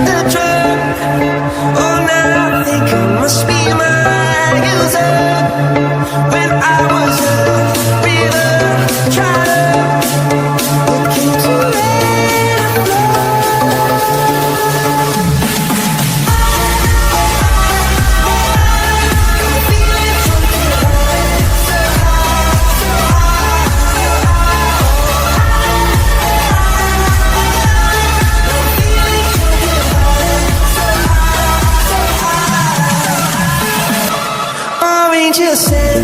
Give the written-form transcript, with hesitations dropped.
the drug. Oh, now I think I must be my user. When I was a river trotter, looking to let it flow. I'm feeling funky high, so high, so high, so high. I'm feeling funky high, so high, so high. Orange, you say